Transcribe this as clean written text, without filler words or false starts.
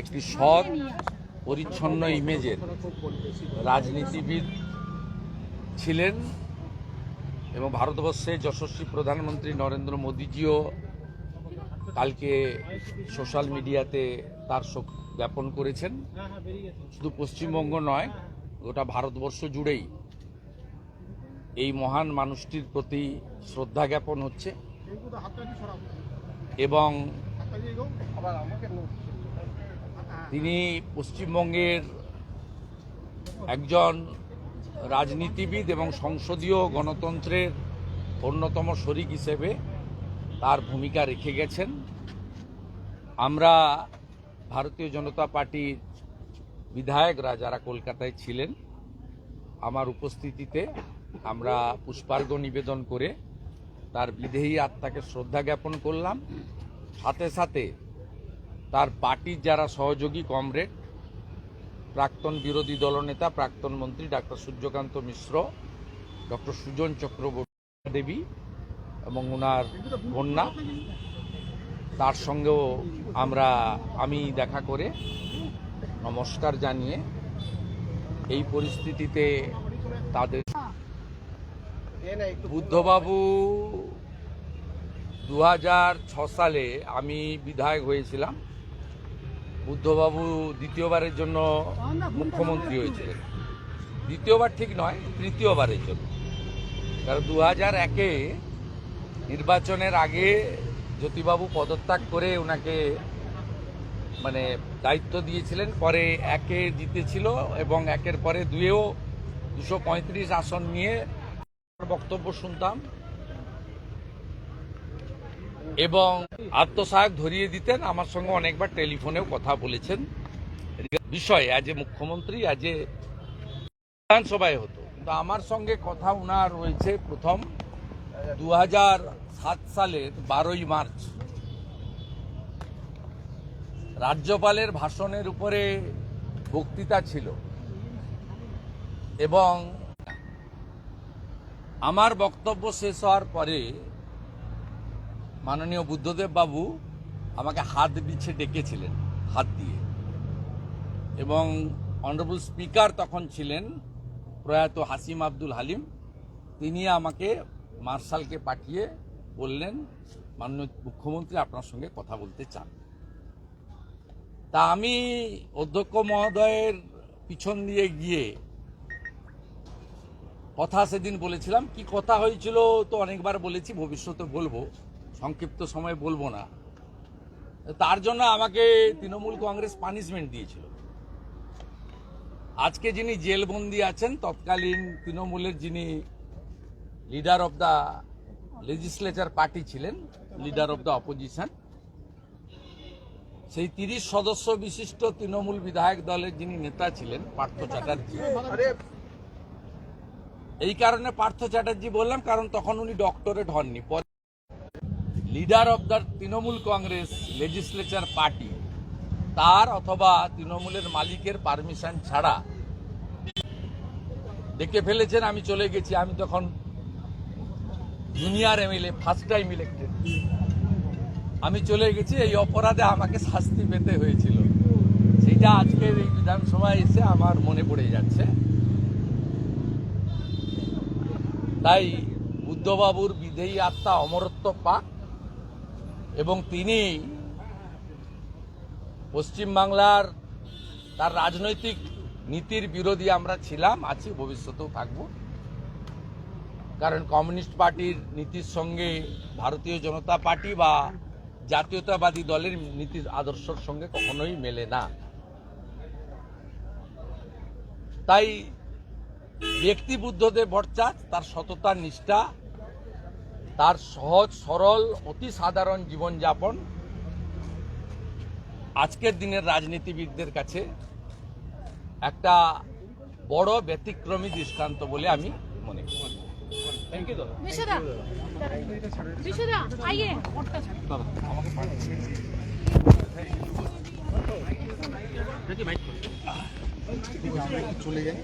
একটি সৎ পরিচ্ছন্ন ইমেজের রাজনীতিবিদ ছিলেন এবং ভারতবর্ষের যশস্বী প্রধানমন্ত্রী নরেন্দ্র মোদীজিও কালকে সোশ্যাল মিডিয়াতে তার শোক জ্ঞাপন করেছেন। শুধু পশ্চিমবঙ্গ নয়, গোটা ভারতবর্ষ জুড়েই এই মহান মানুষটির প্রতি শ্রদ্ধা জ্ঞাপন হচ্ছে এবং তিনি পশ্চিমবঙ্গের একজন রাজনীতিবিদ এবং সংসদীয় গণতন্ত্রের অন্যতম শরিক হিসেবে তার ভূমিকা রেখে গেছেন। আমরা ভারতীয় জনতা পার্টির বিধায়করা যারা কলকাতায় ছিলেন, আমার উপস্থিতিতে আমরা পুষ্পার্ঘ্য নিবেদন করে তার বিদেহী আত্মাকে শ্রদ্ধা জ্ঞাপন করলাম। সাথে সাথে তার পার্টির যারা সহযোগী কমরেড, প্রাক্তন বিরোধী দলনেতা প্রাক্তন মন্ত্রী ডাক্তার সূর্যকান্ত মিশ্র, ডক্টর সুজন চক্রবর্তী দেবী এবং ওনার কন্যা, তার সঙ্গেও আমি দেখা করে নমস্কার জানিয়ে এই পরিস্থিতিতে তাদের বুদ্ধবাবু 2006 সালে আমি বিধায়ক হয়েছিলাম। বুদ্ধবাবু দ্বিতীয়বারের জন্য মুখ্যমন্ত্রী হয়েছিলেন। দ্বিতীয়বার ঠিক নয়, তৃতীয়বারের জন্য। কারণ 2001-এ নির্বাচনের আগে জ্যোতিবাবু পদত্যাগ করে ওনাকে দায়িত্ব দিয়েছিলেন। পরে 1-এ জিতেছিল এবং 1-এর পরে 2-এও 235 আসন নিয়ে বক্তব্য শুনতাম এবং আত্মসহায়ক ধরিয়ে দিতেন। আমার সঙ্গে অনেকবার টেলিফোনেও কথা বলেছেন বিষয় আজ মুখ্যমন্ত্রী, আজ বিধানসভায় হতো। কিন্তু আমার সঙ্গে কথা ওনার রয়েছে প্রথম 2007 সালের 12ই মার্চ রাজ্যপালের ভাষণের উপরে বক্তৃতা ছিল এবং আমার বক্তব্য শেষ হওয়ার পরে মাননীয় বুদ্ধদেব বাবু আমাকে হাত বিছে ডেকেছিলেন, হাত দিয়ে, এবং অনারেবল স্পিকার তখন ছিলেন প্রয়াত হাসিম আব্দুল হালিম। তিনি আমাকে মার্শালকে পাঠিয়ে বললেন, মাননীয় মুখ্যমন্ত্রী আপনার সঙ্গে কথা বলতে চান। তা আমি অধ্যক্ষ মহোদয়ের পিছন দিয়ে গিয়ে কথা সেদিন বলেছিলাম। কি কথা হয়েছিল তো অনেকবার বলেছি, ভবিষ্যতে বলবো, সংক্ষিপ্ত সময় বলবো না। তার জন্য আমাকে তৃণমূল কংগ্রেস পানিশমেন্ট দিয়েছিল। আজকে যিনি জেলবন্দি আছেন, তৎকালীন তৃণমূলের যিনি leader of the legislature party ছিলেন, লিডার অব দ্য অপোজিশন, সেই 30 সদস্য বিশিষ্ট তৃণমূল বিধায়ক দলের যিনি নেতা ছিলেন পার্থ চ্যাটার্জি। এই কারণে পার্থ চ্যাটার্জি বললাম, কারণ তখন উনি ডক্টরেট হননি। Leader of the Trinamool Congress legislature party, তার অথবা তৃণমূলের মালিকের পারমিশন ছাড়া ডেকে ফেলেছেন। আমি চলে গেছি। আমি তখন junior MLA, first time elected. আমি চলে গেছি। এই অপরাধে আমাকে শাস্তি পেতে হয়েছিল। সেটা আজকের এই বিধানসভায় এসে আমার মনে পড়ে যাচ্ছে। তাই বুদ্ধবাবুর বিদেহী আত্মা অমরত্ব পাক এবং তিনি পশ্চিমবাংলার তার রাজনৈতিক নীতির বিরোধী আমরা ছিলাম, আছি, ভবিষ্যতেও থাকব। কারণ কমিউনিস্ট পার্টির নীতির সঙ্গে ভারতীয় জনতা পার্টি বা জাতীয়তাবাদী দলের নীতির আদর্শের সঙ্গে কখনোই মেলে না। তাই ব্যক্তি বুদ্ধদেব ভট্টাচার্য, তার সততা, নিষ্ঠা, তার সহজ সরল অতি সাধারণ জীবনযাপন আজকের দিনের রাজনীতিবিদদের কাছে একটা বড় ব্যতিক্রমী দৃষ্টান্ত বলে আমি মনে করি। চলে যাই।